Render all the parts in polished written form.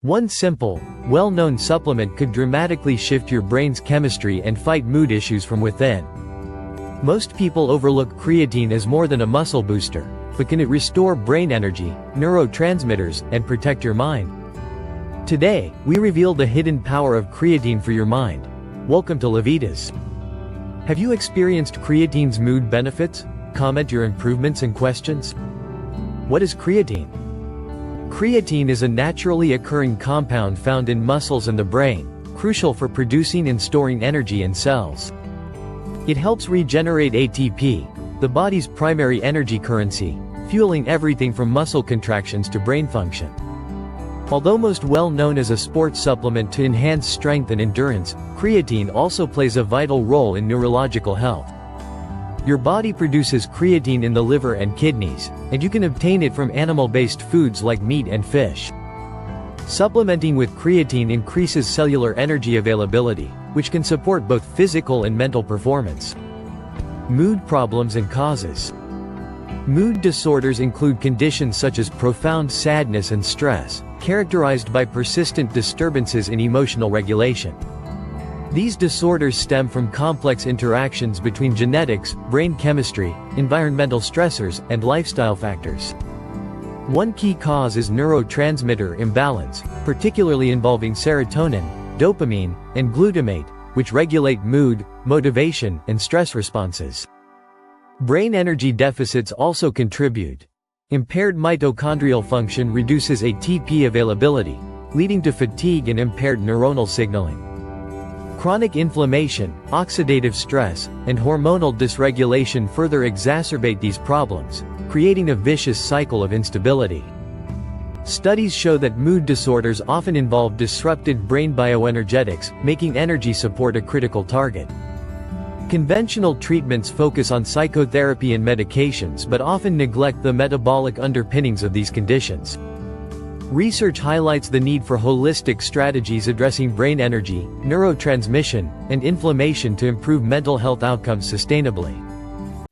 One simple, well-known supplement could dramatically shift your brain's chemistry and fight mood issues from within. Most people overlook creatine as more than a muscle booster, but can it restore brain energy, neurotransmitters, and protect your mind? Today, we reveal the hidden power of creatine for your mind. Welcome to Levitas. Have you experienced creatine's mood benefits? Comment your improvements and questions. What is creatine? Creatine is a naturally occurring compound found in muscles and the brain, crucial for producing and storing energy in cells. It helps regenerate ATP, the body's primary energy currency, fueling everything from muscle contractions to brain function. Although most well known as a sports supplement to enhance strength and endurance, creatine also plays a vital role in neurological health. Your body produces creatine in the liver and kidneys, and you can obtain it from animal-based foods like meat and fish. Supplementing with creatine increases cellular energy availability, which can support both physical and mental performance. Mood problems and causes. Mood disorders include conditions such as profound sadness and stress, characterized by persistent disturbances in emotional regulation. These disorders stem from complex interactions between genetics, brain chemistry, environmental stressors, and lifestyle factors. One key cause is neurotransmitter imbalance, particularly involving serotonin, dopamine, and glutamate, which regulate mood, motivation, and stress responses. Brain energy deficits also contribute. Impaired mitochondrial function reduces ATP availability, leading to fatigue and impaired neuronal signaling. Chronic inflammation, oxidative stress, and hormonal dysregulation further exacerbate these problems, creating a vicious cycle of instability. Studies show that mood disorders often involve disrupted brain bioenergetics, making energy support a critical target. Conventional treatments focus on psychotherapy and medications but often neglect the metabolic underpinnings of these conditions. Research highlights the need for holistic strategies addressing brain energy, neurotransmission, and inflammation to improve mental health outcomes sustainably.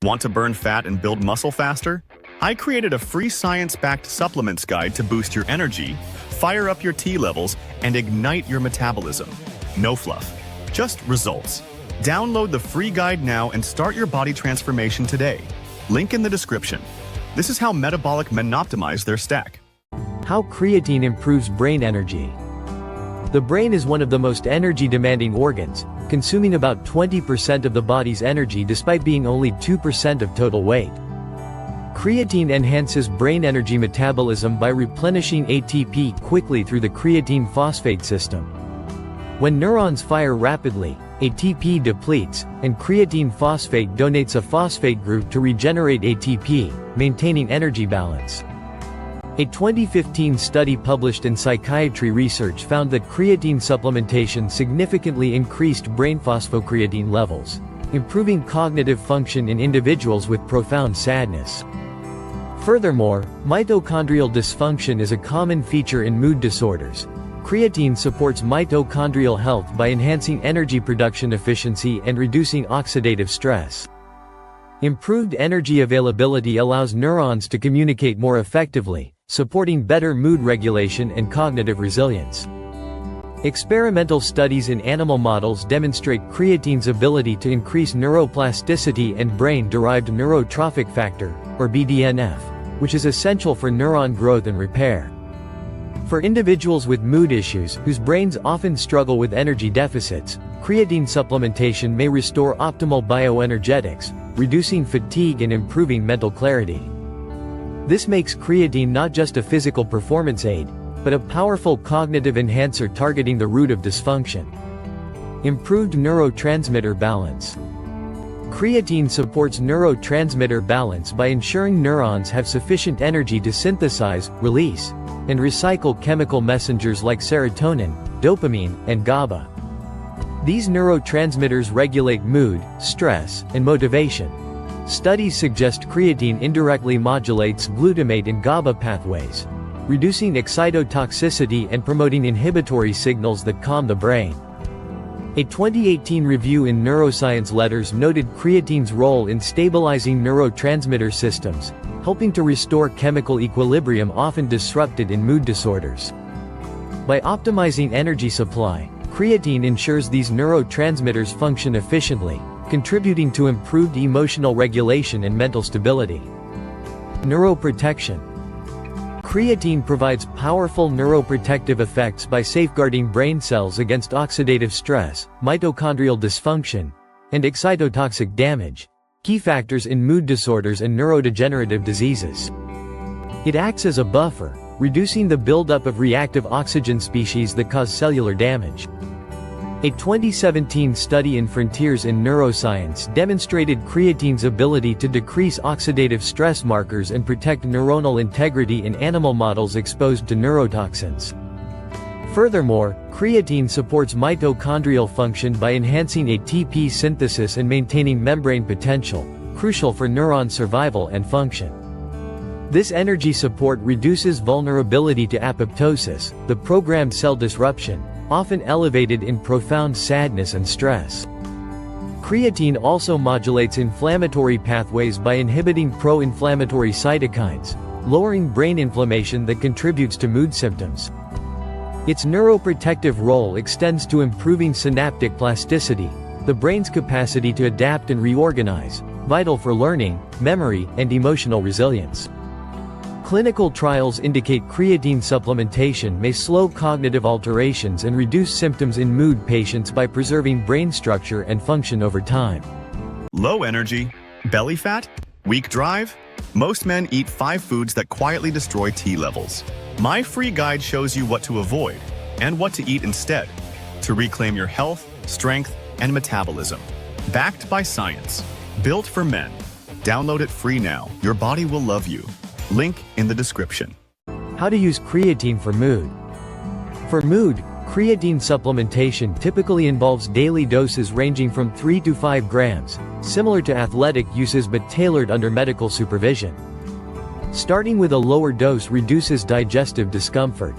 Want to burn fat and build muscle faster? I created a free science-backed supplements guide to boost your energy, fire up your T levels, and ignite your metabolism. No fluff, just results. Download the free guide now and start your body transformation today. Link in the description. This is how metabolic men optimize their stack. How creatine improves brain energy. The brain is one of the most energy-demanding organs, consuming about 20% of the body's energy despite being only 2% of total weight. Creatine enhances brain energy metabolism by replenishing ATP quickly through the creatine phosphate system. When neurons fire rapidly, ATP depletes, and creatine phosphate donates a phosphate group to regenerate ATP, maintaining energy balance. A 2015 study published in Psychiatry Research found that creatine supplementation significantly increased brain phosphocreatine levels, improving cognitive function in individuals with profound sadness. Furthermore, mitochondrial dysfunction is a common feature in mood disorders. Creatine supports mitochondrial health by enhancing energy production efficiency and reducing oxidative stress. Improved energy availability allows neurons to communicate more effectively, supporting better mood regulation and cognitive resilience. Experimental studies in animal models demonstrate creatine's ability to increase neuroplasticity and brain-derived neurotrophic factor, or BDNF, which is essential for neuron growth and repair. For individuals with mood issues, whose brains often struggle with energy deficits, creatine supplementation may restore optimal bioenergetics, reducing fatigue and improving mental clarity. This makes creatine not just a physical performance aid, but a powerful cognitive enhancer targeting the root of dysfunction. Improved neurotransmitter balance. Creatine supports neurotransmitter balance by ensuring neurons have sufficient energy to synthesize, release, and recycle chemical messengers like serotonin, dopamine, and GABA. These neurotransmitters regulate mood, stress, and motivation. Studies suggest creatine indirectly modulates glutamate and GABA pathways, reducing excitotoxicity and promoting inhibitory signals that calm the brain. A 2018 review in Neuroscience Letters noted creatine's role in stabilizing neurotransmitter systems, helping to restore chemical equilibrium often disrupted in mood disorders. By optimizing energy supply, creatine ensures these neurotransmitters function efficiently, contributing to improved emotional regulation and mental stability. Neuroprotection. Creatine provides powerful neuroprotective effects by safeguarding brain cells against oxidative stress, mitochondrial dysfunction, and excitotoxic damage, key factors in mood disorders and neurodegenerative diseases. It acts as a buffer, reducing the buildup of reactive oxygen species that cause cellular damage. A 2017 study in Frontiers in Neuroscience demonstrated creatine's ability to decrease oxidative stress markers and protect neuronal integrity in animal models exposed to neurotoxins. Furthermore, creatine supports mitochondrial function by enhancing ATP synthesis and maintaining membrane potential, crucial for neuron survival and function. This energy support reduces vulnerability to apoptosis, the programmed cell disruption, often elevated in profound sadness and stress. Creatine also modulates inflammatory pathways by inhibiting pro-inflammatory cytokines, lowering brain inflammation that contributes to mood symptoms. Its neuroprotective role extends to improving synaptic plasticity, the brain's capacity to adapt and reorganize, vital for learning, memory, and emotional resilience. Clinical trials indicate creatine supplementation may slow cognitive alterations and reduce symptoms in mood patients by preserving brain structure and function over time. Low energy, belly fat, weak drive? Most men eat 5 foods that quietly destroy T levels. My free guide shows you what to avoid and what to eat instead to reclaim your health, strength, and metabolism. Backed by science. Built for men. Download it free now. Your body will love you. Link in the description. How to use creatine for mood. For mood, creatine supplementation typically involves daily doses ranging from 3 to 5 grams, similar to athletic uses but tailored under medical supervision. Starting with a lower dose reduces digestive discomfort.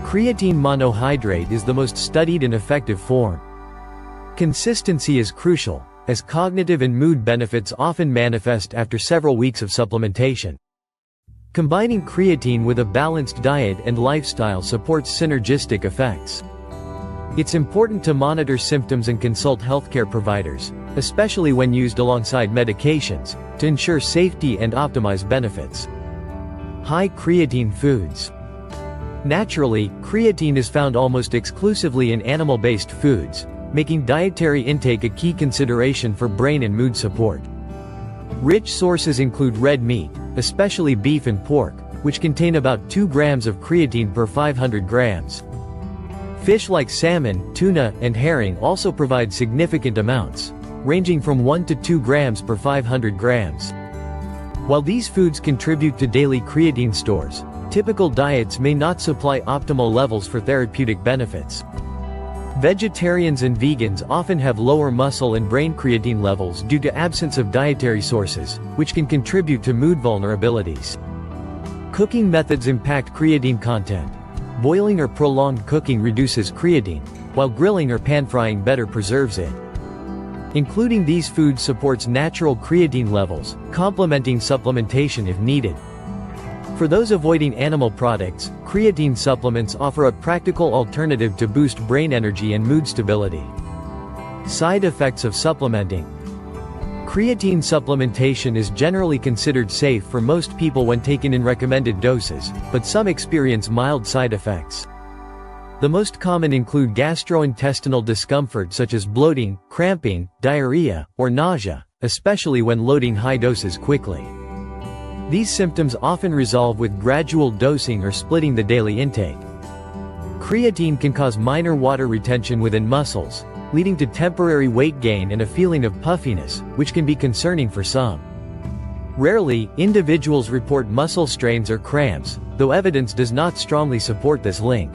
Creatine monohydrate is the most studied and effective form. Consistency is crucial, as cognitive and mood benefits often manifest after several weeks of supplementation. Combining creatine with a balanced diet and lifestyle supports synergistic effects. It's important to monitor symptoms and consult healthcare providers, especially when used alongside medications, to ensure safety and optimize benefits. High creatine foods. Naturally, creatine is found almost exclusively in animal-based foods, making dietary intake a key consideration for brain and mood support. Rich sources include red meat, especially beef and pork, which contain about 2 grams of creatine per 500 grams. Fish like salmon, tuna, and herring also provide significant amounts, ranging from 1 to 2 grams per 500 grams. While these foods contribute to daily creatine stores, typical diets may not supply optimal levels for therapeutic benefits. Vegetarians and vegans often have lower muscle and brain creatine levels due to absence of dietary sources, which can contribute to mood vulnerabilities. Cooking methods impact creatine content. Boiling or prolonged cooking reduces creatine, while grilling or pan-frying better preserves it. Including these foods supports natural creatine levels, complementing supplementation if needed. For those avoiding animal products, creatine supplements offer a practical alternative to boost brain energy and mood stability. Side effects of supplementing. Creatine supplementation is generally considered safe for most people when taken in recommended doses, but some experience mild side effects. The most common include gastrointestinal discomfort such as bloating, cramping, diarrhea, or nausea, especially when loading high doses quickly. These symptoms often resolve with gradual dosing or splitting the daily intake. Creatine can cause minor water retention within muscles, leading to temporary weight gain and a feeling of puffiness, which can be concerning for some. Rarely, individuals report muscle strains or cramps, though evidence does not strongly support this link.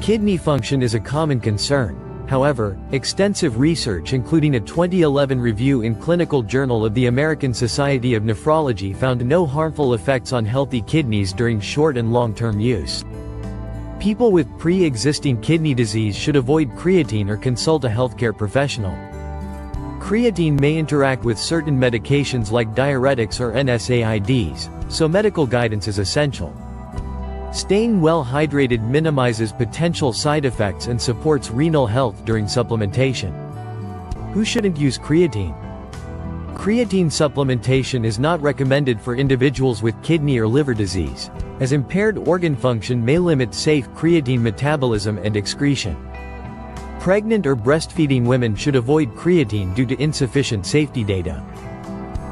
Kidney function is a common concern. However, extensive research including a 2011 review in Clinical Journal of the American Society of Nephrology found no harmful effects on healthy kidneys during short and long-term use. People with pre-existing kidney disease should avoid creatine or consult a healthcare professional. Creatine may interact with certain medications like diuretics or NSAIDs, so medical guidance is essential. Staying well hydrated minimizes potential side effects and supports renal health during supplementation. Who shouldn't use creatine? Creatine supplementation is not recommended for individuals with kidney or liver disease, as impaired organ function may limit safe creatine metabolism and excretion. Pregnant or breastfeeding women should avoid creatine due to insufficient safety data.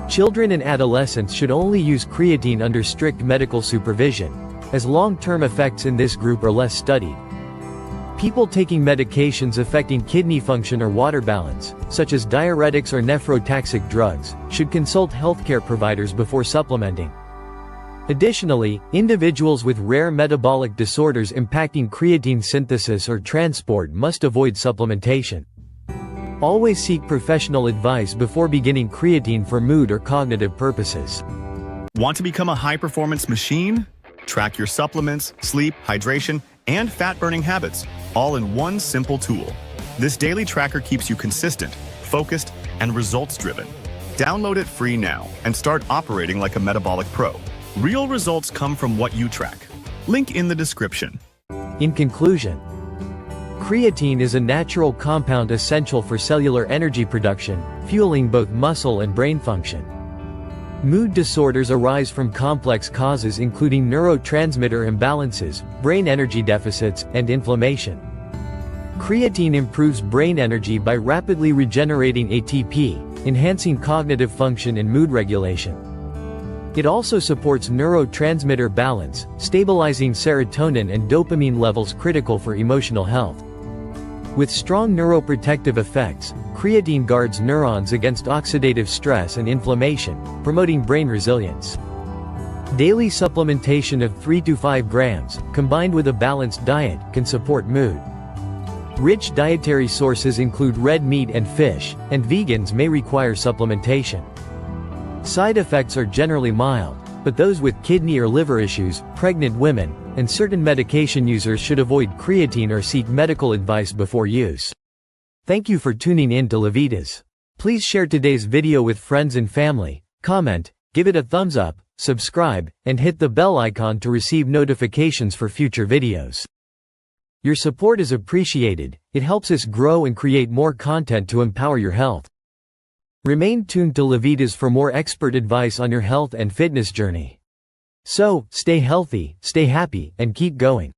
Children and adolescents should only use creatine under strict medical supervision, as long-term effects in this group are less studied. People taking medications affecting kidney function or water balance, such as diuretics or nephrotoxic drugs, should consult healthcare providers before supplementing. Additionally, individuals with rare metabolic disorders impacting creatine synthesis or transport must avoid supplementation. Always seek professional advice before beginning creatine for mood or cognitive purposes. Want to become a high-performance machine? Track your supplements, sleep, hydration, and fat-burning habits, all in one simple tool. This daily tracker keeps you consistent, focused, and results-driven. Download it free now and start operating like a metabolic pro. Real results come from what you track. Link in the description. In conclusion, creatine is a natural compound essential for cellular energy production, fueling both muscle and brain function. Mood disorders arise from complex causes including neurotransmitter imbalances, brain energy deficits, and inflammation. Creatine improves brain energy by rapidly regenerating ATP, enhancing cognitive function and mood regulation. It also supports neurotransmitter balance, stabilizing serotonin and dopamine levels critical for emotional health. With strong neuroprotective effects, creatine guards neurons against oxidative stress and inflammation, promoting brain resilience. Daily supplementation of 3 to 5 grams, combined with a balanced diet, can support mood. Rich dietary sources include red meat and fish, and vegans may require supplementation. Side effects are generally mild, but those with kidney or liver issues, pregnant women, and certain medication users should avoid creatine or seek medical advice before use. Thank you for tuning in to Levitas. Please share today's video with friends and family, comment, give it a thumbs up, subscribe, and hit the bell icon to receive notifications for future videos. Your support is appreciated, it helps us grow and create more content to empower your health. Remain tuned to Levitas for more expert advice on your health and fitness journey. So, stay healthy, stay happy, and keep going.